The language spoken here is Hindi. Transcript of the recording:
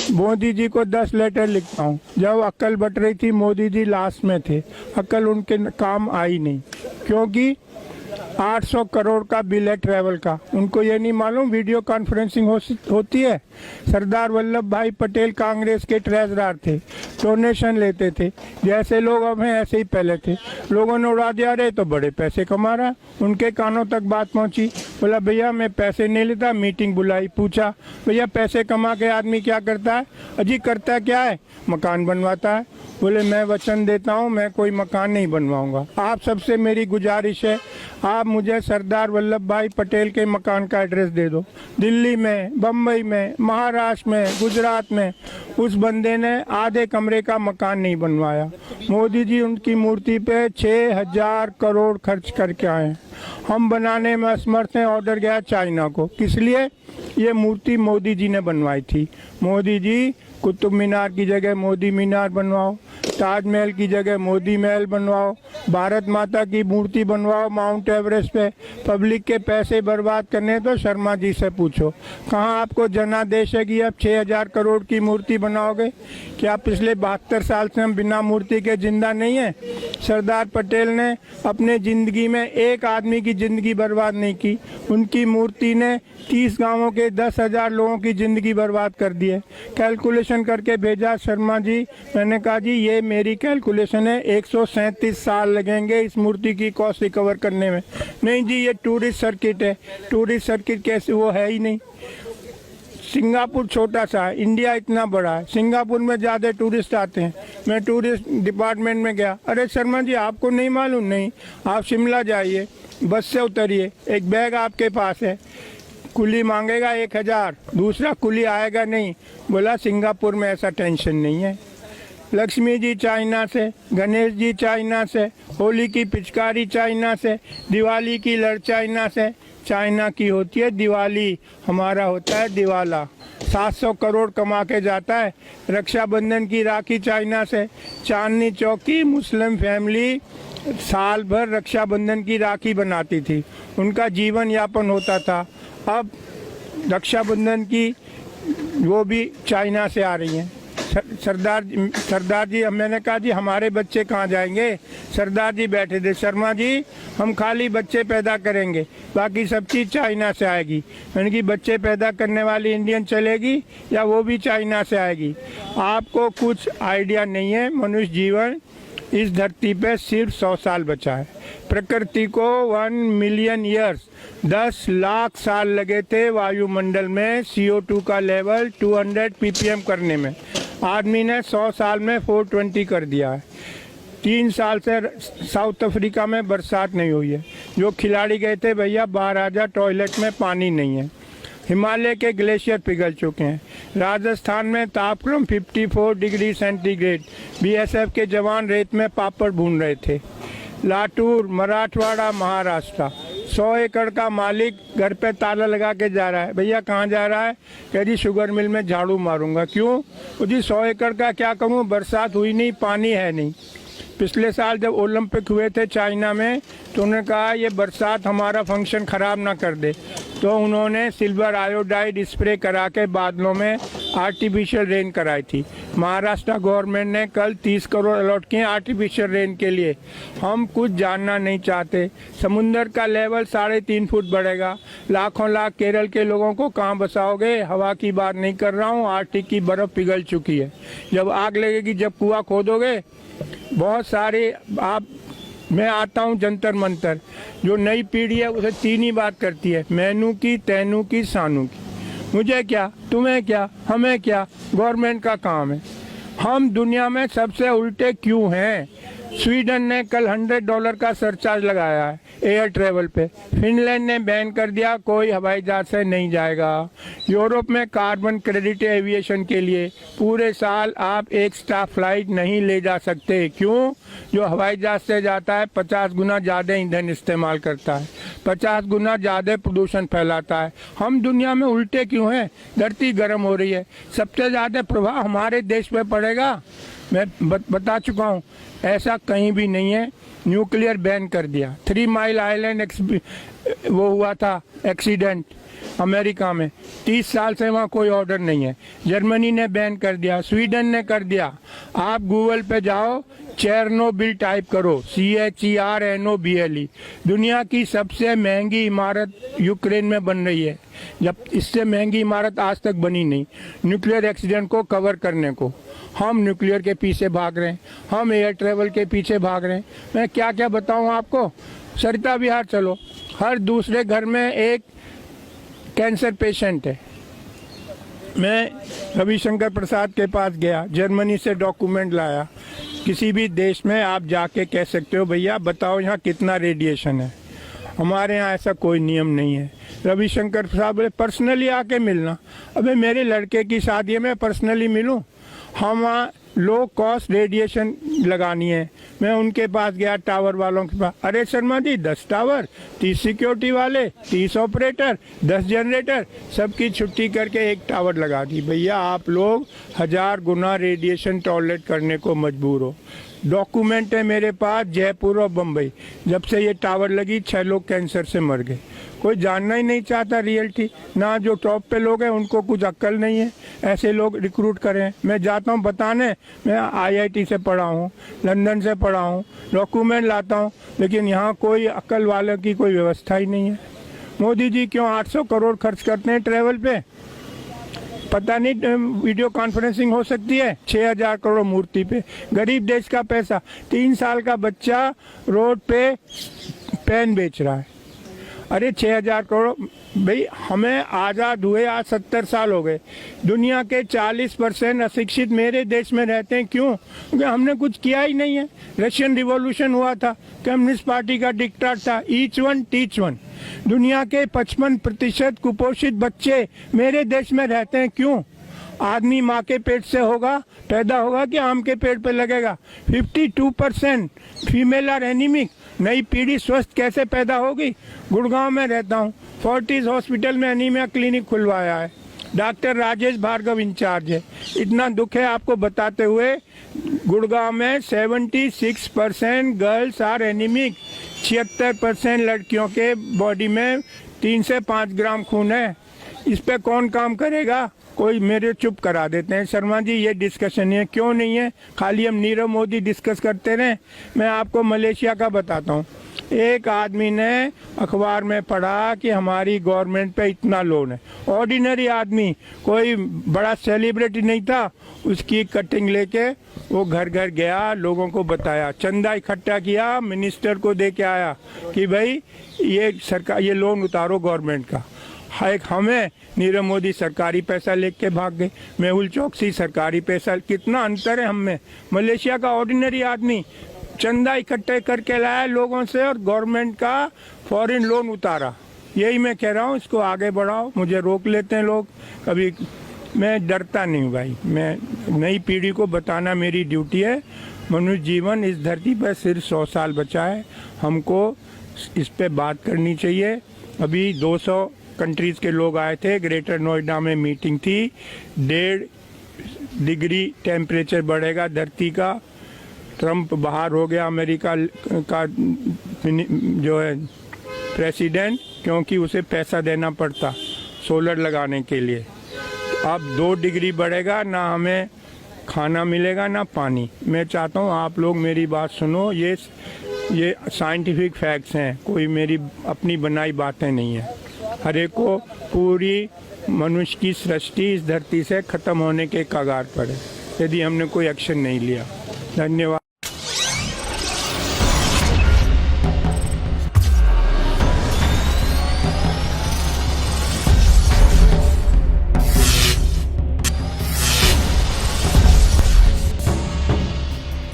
मोदी जी को 10 लेटर लिखता हूँ। जब अक्ल बट रही थी मोदी जी लास्ट में थे, अक्ल उनके काम आई नहीं, क्योंकि 800 करोड़ का बिल है ट्रैवल का। उनको ये नहीं मालूम वीडियो कॉन्फ्रेंसिंग होती है। सरदार वल्लभ भाई पटेल कांग्रेस के ट्रेजरर थे, डोनेशन लेते थे, जैसे लोग अब हैं ऐसे ही पहले थे। लोगों ने उड़ा दिया, रहे तो बड़े पैसे कमा रहा। उनके कानों तक बात पहुंची, बोला भैया मैं पैसे नहीं लेता। मीटिंग बुलाई, पूछा भैया पैसे कमा के आदमी क्या करता है? अजी करता क्या है? मकान बनवाता है। बोले मैं वचन देता हूँ मैं कोई मकान नहीं बनवाऊंगा। आप सबसे मेरी गुजारिश है, आप मुझे सरदार वल्लभ भाई पटेल के मकान का एड्रेस दे दो। दिल्ली में, बम्बई में, महाराष्ट्र में, गुजरात में उस बंदे ने आधे कमरे का मकान नहीं बनवाया। मोदी जी उनकी मूर्ति पे 6000 करोड़ खर्च करके आए। हम बनाने में असमर्थ हैं। ऑर्डर गया चाइना को, किस लिए? ये मूर्ति मोदी जी ने बनवाई थी। मोदी जी कुतुब मीनार की जगह मोदी मीनार बनवाओ, ताजमहल की जगह मोदी महल बनवाओ, भारत माता की मूर्ति बनवाओ माउंट एवरेस्ट पे। पब्लिक के पैसे बर्बाद करने तो शर्मा जी से पूछो, कहाँ आपको जनादेश है कि अब 6000 करोड़ की मूर्ति बनाओगे? क्या पिछले 72 साल से हम बिना मूर्ति के जिंदा नहीं है? सरदार पटेल ने अपने ज़िंदगी में एक आदमी की ज़िंदगी बर्बाद नहीं की। उनकी मूर्ति ने 30 गांवों के 10,000 लोगों की ज़िंदगी बर्बाद कर दी है। कैलकुलेशन करके भेजा शर्मा जी। मैंने कहा जी ये मेरी कैलकुलेशन है, 137 साल लगेंगे इस मूर्ति की कॉस्ट रिकवर करने में। नहीं जी ये टूरिस्ट सर्किट है। टूरिस्ट सर्किट कैसे? वो है ही नहीं। सिंगापुर छोटा सा है, इंडिया इतना बड़ा है। सिंगापुर में ज़्यादा टूरिस्ट आते हैं। मैं टूरिस्ट डिपार्टमेंट में गया, अरे शर्मा जी आपको नहीं मालूम? नहीं, आप शिमला जाइए, बस से उतरिए, एक बैग आपके पास है, कुली मांगेगा 1000, दूसरा कुली आएगा नहीं। बोला सिंगापुर में ऐसा टेंशन नहीं है। लक्ष्मी जी चाइना से, गणेश जी चाइना से, होली की पिचकारी चाइना से, दिवाली की लड़ चाइना से। चाइना की होती है दिवाली, हमारा होता है दिवाला। 700 करोड़ कमा के जाता है। रक्षाबंधन की राखी चाइना से। चांदनी चौक की मुस्लिम फैमिली साल भर रक्षाबंधन की राखी बनाती थी, उनका जीवन यापन होता था। अब रक्षाबंधन की वो भी चाइना से आ रही हैं। सरदार जी, मैंने कहा जी हमारे बच्चे कहाँ जाएंगे? सरदार जी बैठे थे, शर्मा जी हम खाली बच्चे पैदा करेंगे, बाकी सब चीज़ चाइना से आएगी। मैंने कि बच्चे पैदा करने वाली इंडियन चलेगी या वो भी चाइना से आएगी? आपको कुछ आइडिया नहीं है। मनुष्य जीवन इस धरती पे सिर्फ 100 साल बचा है। प्रकृति को 1 मिलियन ईयर्स 10 लाख साल लगे थे वायुमंडल में CO2 का लेवल 200 ppm करने में। आदमी ने 100 साल में 420 कर दिया है। 3 साल से साउथ अफ्रीका में बरसात नहीं हुई है। जो खिलाड़ी गए थे भैया बाहर आ जा, टॉयलेट में पानी नहीं है। हिमालय के ग्लेशियर पिघल चुके हैं। राजस्थान में तापक्रम 54 डिग्री सेंटीग्रेड। BSF के जवान रेत में पापड़ भून रहे थे। लातूर, मराठवाड़ा, महाराष्ट्र, 100 एकड़ का मालिक घर पे ताला लगा के जा रहा है। भैया कहाँ जा रहा है? कह जी शुगर मिल में झाड़ू मारूंगा। क्यों? जी 100 एकड़ का क्या करूँ, बरसात हुई नहीं, पानी है नहीं। पिछले साल जब ओलंपिक हुए थे चाइना में तो उन्होंने कहा ये बरसात हमारा फंक्शन ख़राब ना कर दे, तो उन्होंने सिल्वर आयोडाइड स्प्रे करा के बादलों में आर्टिफिशियल रेन कराई थी। महाराष्ट्र गवर्नमेंट ने कल 30 करोड़ अलॉट किए आर्टिफिशियल रेन के लिए। हम कुछ जानना नहीं चाहते। समुंदर का लेवल 3.5 फुट बढ़ेगा। लाखों लाख केरल के लोगों को कहाँ बसाओगे? हवा की बात नहीं कर रहा हूँ, आर्कटिक की बर्फ़ पिघल चुकी है। जब आग लगेगी, जब कुआं खोदोगे, बहुत सारे मैं आता हूँ जंतर मंतर। जो नई पीढ़ी है उसे 3 ही बात करती है, मैनू की, तैनू की, सानू की। मुझे क्या, तुम्हें क्या, हमें क्या, गवर्नमेंट का काम है। हम दुनिया में सबसे उल्टे क्यों हैं? स्वीडन ने कल $100 का सरचार्ज लगाया है एयर ट्रेवल पे। फिनलैंड ने बैन कर दिया, कोई हवाई जहाज से नहीं जाएगा। यूरोप में कार्बन क्रेडिट एविएशन के लिए पूरे साल आप एक स्टाफ फ्लाइट नहीं ले जा सकते। क्यों? जो हवाई जहाज से जाता है 50 गुना ज़्यादा ईंधन इस्तेमाल करता है, 50 गुना ज़्यादा प्रदूषण फैलाता है। हम दुनिया में उल्टे क्यों हैं? धरती गर्म हो रही है, सबसे ज़्यादा प्रभाव हमारे देश पे पड़ेगा। मैं बता चुका हूँ, ऐसा कहीं भी नहीं है। न्यूक्लियर बैन कर दिया। 3 माइल आइलैंड वो हुआ था एक्सीडेंट अमेरिका में, 30 साल से वहाँ कोई ऑर्डर नहीं है। जर्मनी ने बैन कर दिया, स्वीडन ने कर दिया। आप गूगल पे जाओ, चेरनोबिल टाइप करो, CHERNOBLE। दुनिया की सबसे महंगी इमारत यूक्रेन में बन रही है, जब इससे महंगी इमारत आज तक बनी नहीं, न्यूक्लियर एक्सीडेंट को कवर करने को। हम न्यूक्लियर के पीछे भाग रहे हैं, हम एयर ट्रेवल के पीछे भाग रहे हैं। मैं क्या क्या बताऊं आपको। सरिता विहार चलो, हर दूसरे घर में एक कैंसर पेशेंट है। मैं रविशंकर प्रसाद के पास गया, जर्मनी से डॉक्यूमेंट लाया। किसी भी देश में आप जाके कह सकते हो भैया बताओ यहाँ कितना रेडिएशन है। हमारे यहाँ ऐसा कोई नियम नहीं है। रविशंकर प्रसाद बोले पर्सनली आके मिलना। अबे मेरे लड़के की शादी है, मैं पर्सनली मिलूँ? हम वहाँ लो कॉस्ट रेडिएशन लगानी है। मैं उनके पास गया, टावर वालों के पास। अरे शर्मा जी 10 टावर, 30 सिक्योरिटी वाले, 30 ऑपरेटर, 10 जनरेटर, सबकी छुट्टी करके एक टावर लगा दी। भैया आप लोग 1000 गुना रेडिएशन टॉलरेट करने को मजबूर हो। डॉक्यूमेंट है मेरे पास, जयपुर और बम्बई, जब से ये टावर लगी 6 लोग कैंसर से मर गए। कोई जानना ही नहीं चाहता रियलिटी। ना जो टॉप पे लोग हैं उनको कुछ अक्ल नहीं है, ऐसे लोग रिक्रूट करें। मैं जाता हूँ बताने, मैं IIT से पढ़ा हूँ, लंदन से पढ़ा हूँ, डॉक्यूमेंट लाता हूँ, लेकिन यहाँ कोई अक्ल वालों की कोई व्यवस्था ही नहीं है। मोदी जी क्यों 800 करोड़ खर्च करते हैं ट्रैवल पे? पता नहीं वीडियो कॉन्फ्रेंसिंग हो सकती है 6000 करोड़ मूर्ति पे। गरीब देश का पैसा। 3 साल का बच्चा रोड पे पेन बेच रहा है। अरे 6000 करोड़। भाई हमें आज़ाद हुए आज 70 साल हो गए। दुनिया के 40% अशिक्षित मेरे देश में रहते हैं। क्यों? क्योंकि हमने कुछ किया ही नहीं है। रशियन रिवॉल्यूशन हुआ था, कम्युनिस्ट पार्टी का डिक्टेट था, ईच वन टीच वन। दुनिया के 55% कुपोषित बच्चे मेरे देश में रहते हैं। क्यों? आदमी माँ के पेट से होगा, पैदा होगा कि आम के पेड़ पे लगेगा। 52% फीमेल आर एनीमिक। नई पीढ़ी स्वस्थ कैसे पैदा होगी? गुड़गांव में रहता हूँ, फोर्टिस हॉस्पिटल में एनीमिया क्लिनिक खुलवाया है, डॉक्टर राजेश भार्गव इंचार्ज है। इतना दुख है आपको बताते हुए, गुड़गांव में 76% गर्ल्स आर एनीमिक। 76% लड़कियों के बॉडी में 3 से 5 ग्राम खून है। इस पे कौन काम करेगा? कोई मेरे चुप करा देते हैं। शर्मा जी ये डिस्कशन है, क्यों नहीं है? खाली हम नीरव मोदी डिस्कस करते रहे। मैं आपको मलेशिया का बताता हूँ। एक आदमी ने अखबार में पढ़ा कि हमारी गवर्नमेंट पे इतना लोन है। ऑर्डिनरी आदमी, कोई बड़ा सेलिब्रिटी नहीं था। उसकी कटिंग लेके वो घर घर गया, लोगों को बताया, चंदा इकट्ठा किया, मिनिस्टर को दे के आया कि भाई ये सरकार, ये लोन उतारो गवर्नमेंट का। एक हमें नीरव मोदी सरकारी पैसा लेके भाग गए, मेहुल चौकसी सरकारी पैसा। कितना अंतर है हम में। मलेशिया का ऑर्डिनरी आदमी चंदा इकट्ठे करके लाया लोगों से और गवर्नमेंट का फॉरेन लोन उतारा। यही मैं कह रहा हूँ, इसको आगे बढ़ाओ। मुझे रोक लेते हैं लोग कभी, मैं डरता नहीं हूँ भाई। मैं नई पीढ़ी को बताना मेरी ड्यूटी है। मनुष्य जीवन इस धरती पर सिर्फ 100 साल बचा है, हमको इस पे बात करनी चाहिए। अभी 200 कंट्रीज़ के लोग आए थे, ग्रेटर नोएडा में मीटिंग थी। 1.5 डिग्री टेम्परेचर बढ़ेगा धरती का। ट्रम्प बाहर हो गया अमेरिका का जो है प्रेसिडेंट, क्योंकि उसे पैसा देना पड़ता सोलर लगाने के लिए। अब 2 डिग्री बढ़ेगा, ना हमें खाना मिलेगा ना पानी। मैं चाहता हूँ आप लोग मेरी बात सुनो, ये साइंटिफिक फैक्ट्स हैं, कोई मेरी अपनी बनाई बातें नहीं है। हर एक को पूरी मनुष्य की सृष्टि इस धरती से खत्म होने के कगार पर है, यदि हमने कोई एक्शन नहीं लिया। धन्यवाद।